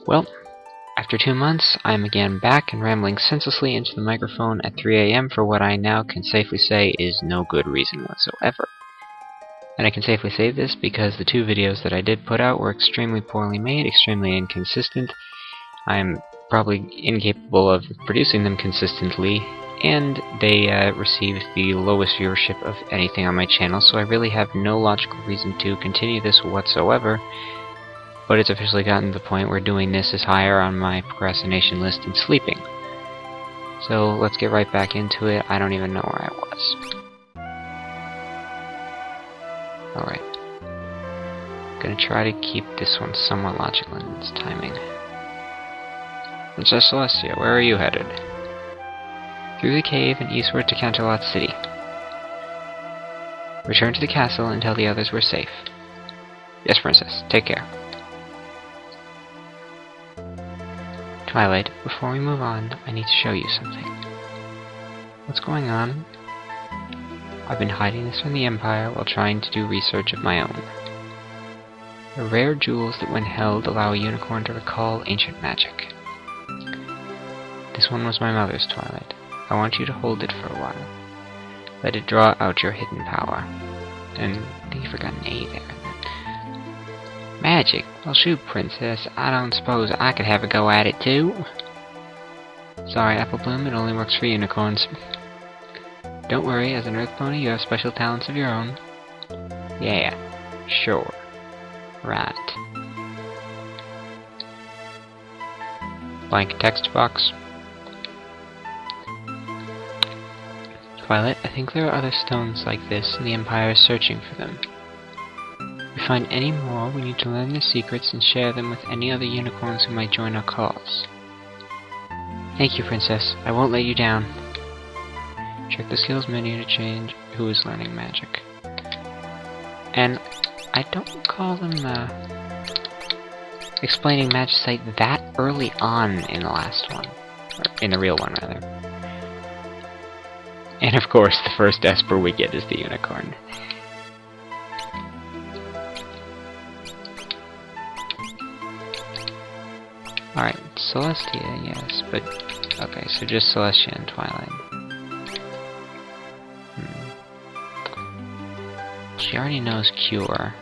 Well, after 2 months, I am again back and rambling senselessly into the microphone at 3 AM for what I now can safely say is no good reason whatsoever. And I can safely say this because the 2 videos that I did put out were extremely poorly made, extremely inconsistent. I am probably incapable of producing them consistently, and they received the lowest viewership of anything on my channel, so I really have no logical reason to continue this whatsoever. But it's officially gotten to the point where doing this is higher on my procrastination list than sleeping. So let's get right back into it. I don't even know where I was. Alright. Gonna try to keep this one somewhat logical in its timing. Princess Celestia, where are you headed? Through the cave and eastward to Canterlot City. Return to the castle and tell the others we're safe. Yes, Princess. Take care. Twilight, before we move on, I need to show you something. What's going on? I've been hiding this from the Empire while trying to do research of my own. The rare jewels that when held allow a unicorn to recall ancient magic. This one was my mother's, Twilight. I want you to hold it for a while. Let it draw out your hidden power. And I think you forgot an A there. Magic? Well shoot, Princess. I don't suppose I could have a go at it too. Sorry, Apple Bloom, it only works for unicorns. Don't worry, as an Earth Pony you have special talents of your own. Yeah, sure. Right. Blank text box. Twilight, I think there are other stones like this, and the Empire is searching for them. If we find any more, we need to learn their secrets and share them with any other unicorns who might join our cause. Thank you, Princess. I won't let you down. Check the skills menu to change who is learning magic. And I don't recall them explaining Magicite that early on in the last one. Or in the real one, rather. And of course, the first Esper we get is the unicorn. Alright, Celestia, yes, but... Okay, so just Celestia and Twilight. She already knows Cure.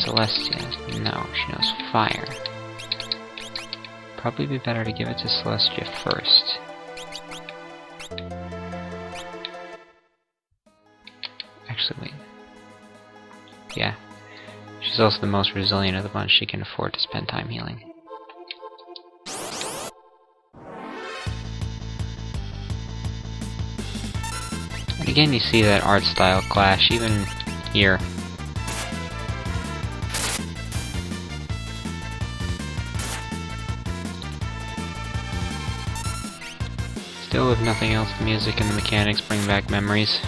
Celestia, no, she knows Fire. Probably be better to give it to Celestia first. Actually, wait. Yeah. She's also the most resilient of the bunch. She can afford to spend time healing. And again, you see that art style clash, even here. Still, if nothing else, the music and the mechanics bring back memories.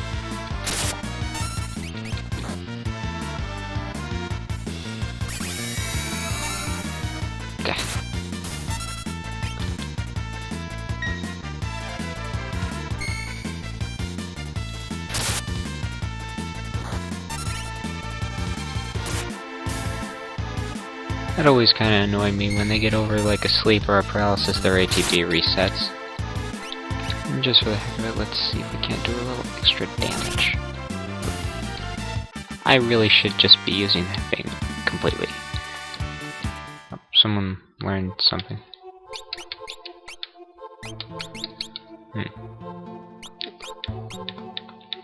That always kinda annoyed me when they get over like a sleep or a paralysis, their ATB resets. And just for the heck of it, let's see if we can't do a little extra damage. I really should just be using that thing completely. Oh, someone learned something.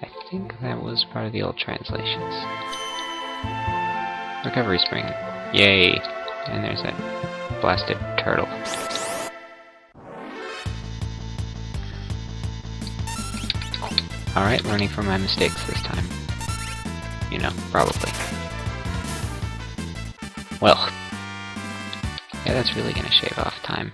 I think that was part of the old translations. Recovery spring. Yay! And there's that blasted turtle. Alright, learning from my mistakes this time. You know, probably. Well. Yeah, that's really gonna shave off time.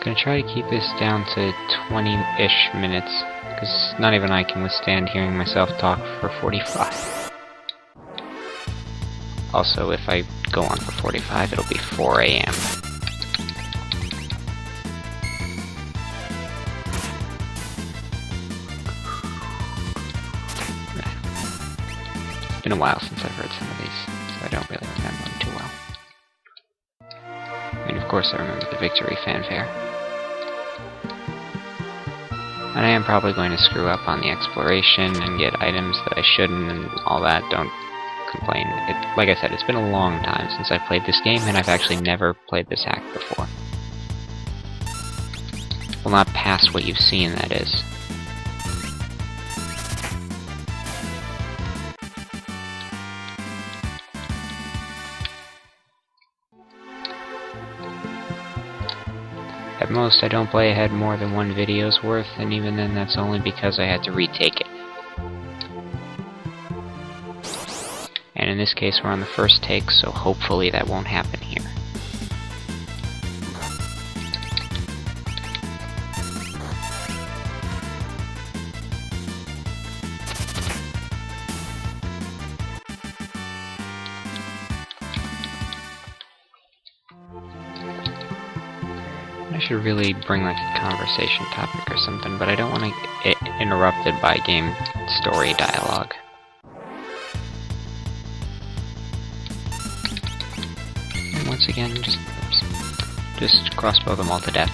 Gonna try to keep this down to 20-ish minutes, because not even I can withstand hearing myself talk for 45. Also, if I go on for 45, it'll be 4 AM. It's been a while since I've heard some of these, so I don't really remember them too well. And of course I remember the victory fanfare. And I am probably going to screw up on the exploration and get items that I shouldn't and all that. Don't complain. Like I said, it's been a long time since I've played this game, and I've actually never played this hack before. Well, not past what you've seen, that is. At most, I don't play ahead more than one video's worth, and even then that's only because I had to retake it. And in this case we're on the first take, so hopefully that won't happen here. I should really bring like a conversation topic or something, but I don't want to get interrupted by game story dialogue. And once again, just crossbow them all to death.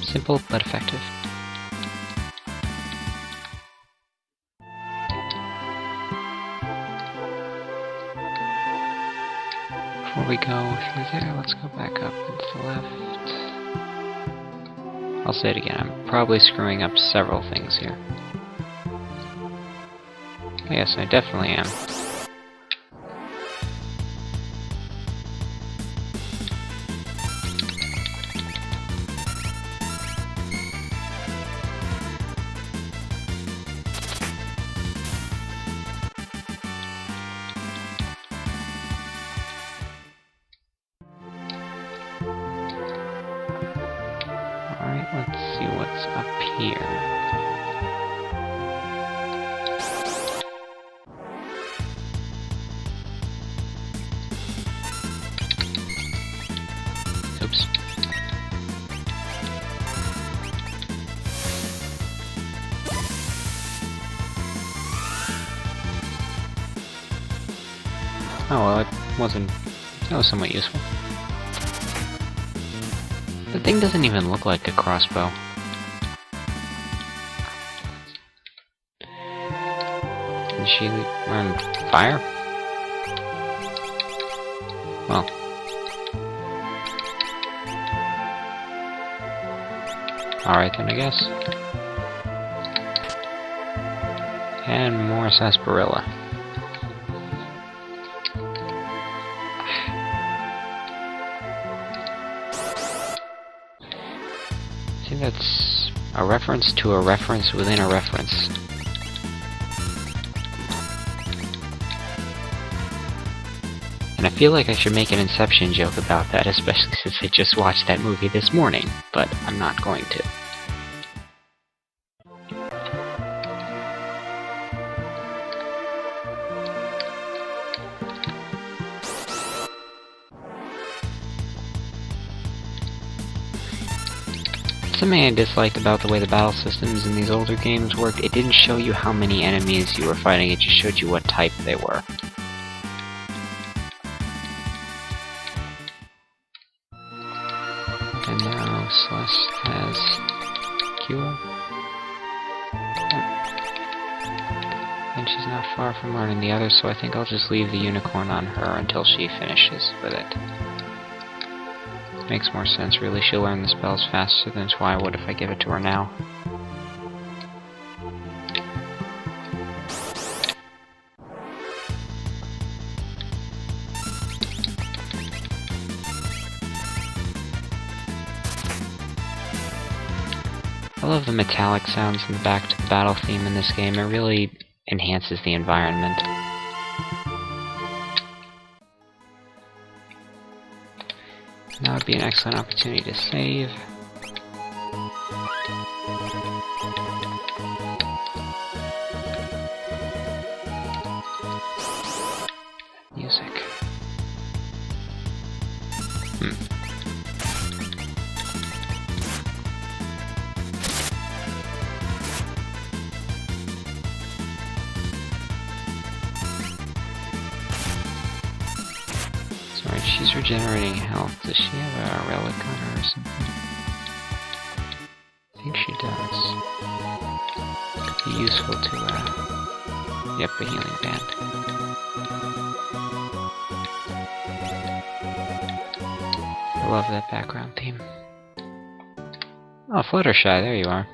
Simple but effective. Before we go through there, let's go back up and to the left. I'll say it again, I'm probably screwing up several things here. Yes, I definitely am. Alright, let's see what's up here. Oops. Oh well, it wasn't... that was somewhat useful. The thing doesn't even look like a crossbow. Did she learn fire? Well. Alright then, I guess. And more sarsaparilla. I think that's a reference to a reference within a reference. And I feel like I should make an Inception joke about that, especially since I just watched that movie this morning, but I'm not going to. Something I disliked about the way the battle systems in these older games worked, it didn't show you how many enemies you were fighting, it just showed you what type they were. And now Celeste has Cure. And she's not far from learning the others, so I think I'll just leave the unicorn on her until she finishes with it. Makes more sense, really. She'll learn the spells faster than I would if I give it to her now. I love the metallic sounds in the back to the battle theme in this game. It really enhances the environment. Now would be an excellent opportunity to save. Music. Alright, she's regenerating health. Does she have a relic on her or something? I think she does. Could be useful to, yep, a healing band. I love that background theme. Oh, Fluttershy, there you are.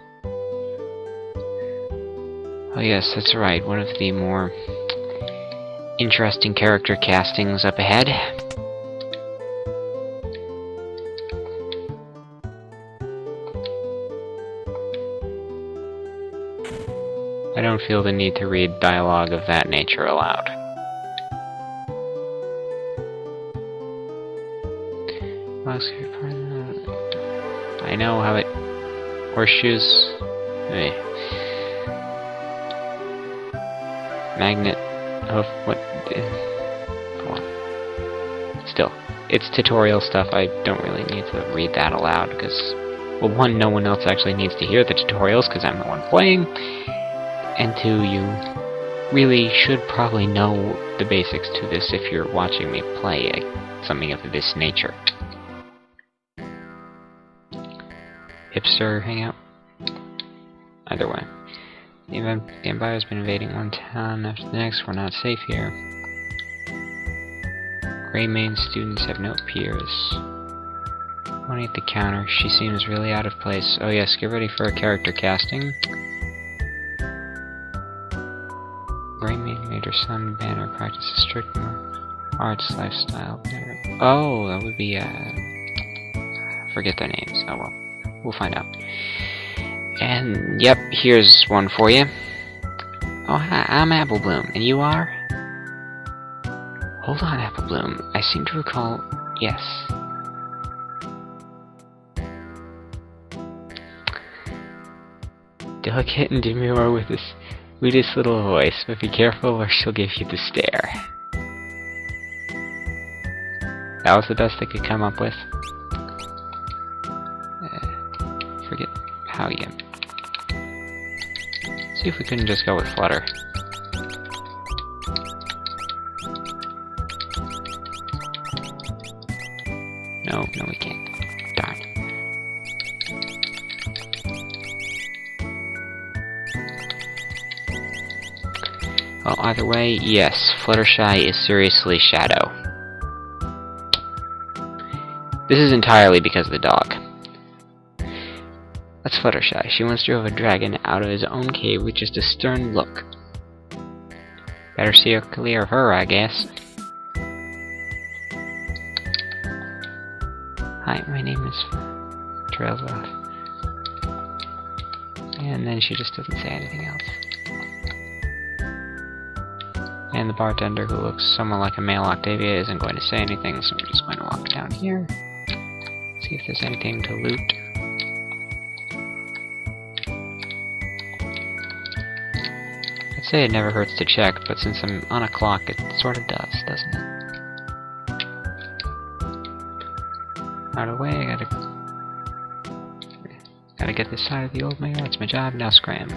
Oh yes, that's right, one of the more interesting character castings up ahead. I don't feel the need to read dialogue of that nature aloud. I know how it... Horseshoes... Hey. Magnet of... what... Go on. Still, it's tutorial stuff. I don't really need to read that aloud, because... Well, one, no one else actually needs to hear the tutorials, because I'm the one playing. And two, you really should probably know the basics to this if you're watching me play something of this nature. Hipster hangout? Either way. The Empire's been invading one town after the next. We're not safe here. Greymane students have no peers. Money at the counter. She seems really out of place. Oh yes, get ready for a character casting. Greymane made her son Banner practice a strict arts lifestyle. Oh, that would be, forget their names. Oh well. We'll find out. And, yep, here's one for you. Oh, hi, I'm Applebloom, and you are? Hold on, Applebloom. I seem to recall... Yes. Delicate and demure with this sweetest little voice, but be careful or she'll give you the stare. That was the best I could come up with. Forget how you... See if we couldn't just go with Flutter. No, we can't. Darn. Well, either way, yes, Fluttershy is seriously Shadow. This is entirely because of the dog. That's Fluttershy. She once drove a dragon out of his own cave with just a stern look. Better steer clear of her, I guess. Hi, my name is... Trails off. And then she just doesn't say anything else. And the bartender, who looks somewhat like a male Octavia, isn't going to say anything, so we're just going to walk down here. See if there's anything to loot. I'd say it never hurts to check, but since I'm on a clock, it sort of does, doesn't it? Out of the way, I gotta get this side of the old mayor. That's my job. Now scram.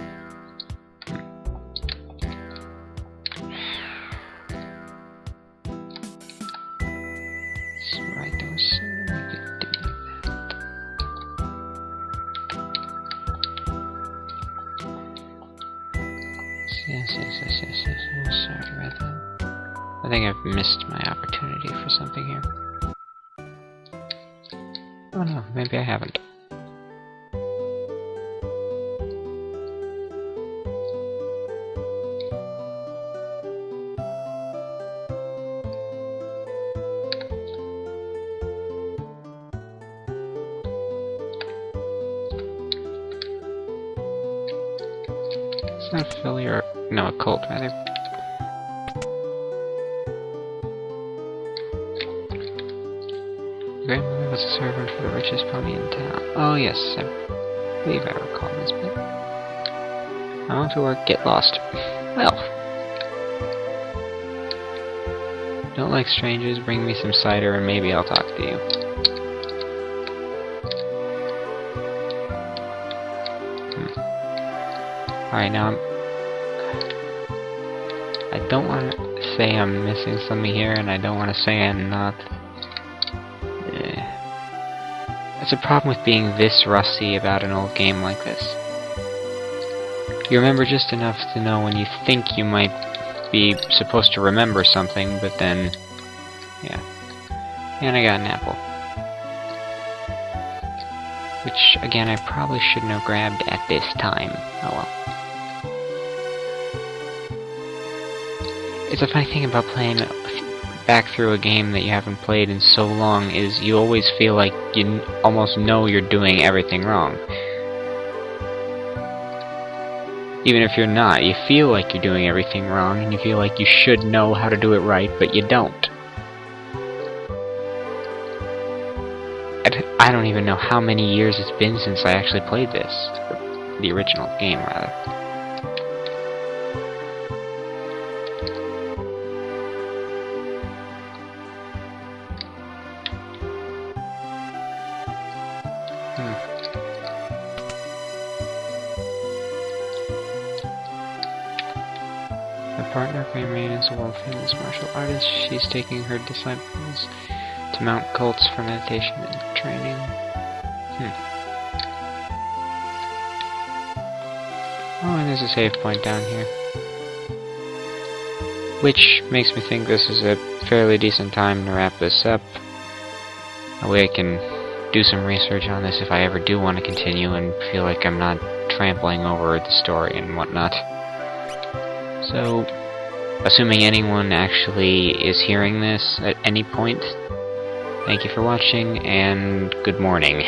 That's right, there was something I could do with that. Yes. Sorry about that. I think I've missed my opportunity for something here. Oh no, maybe I haven't. It's not failure. No, a cult, rather. Grandmother was a servant for the richest pony in town. Oh yes, I believe I recall this bit. I want to work, get lost. Well. Don't like strangers, bring me some cider and maybe I'll talk to you. Alright, now I don't want to say I'm missing something here, and I don't want to say I'm not That's a problem with being this rusty about an old game like this. You remember just enough to know when you think you might be supposed to remember something, but then... yeah. And I got an apple. Which, again, I probably shouldn't have grabbed at this time. Oh well. It's a funny thing about playing back through a game that you haven't played in so long is you always feel like you almost know you're doing everything wrong. Even if you're not, you feel like you're doing everything wrong, and you feel like you should know how to do it right, but you don't. I don't even know how many years it's been since I actually played this. The original game, rather. My partner, Graymain, is a world-famous martial artist. She's taking her disciples to Mount Cults for meditation and training. Oh, and there's a save point down here. Which makes me think this is a fairly decent time to wrap this up. That way I can do some research on this if I ever do want to continue and feel like I'm not trampling over the story and whatnot. So, assuming anyone actually is hearing this at any point, thank you for watching, and good morning.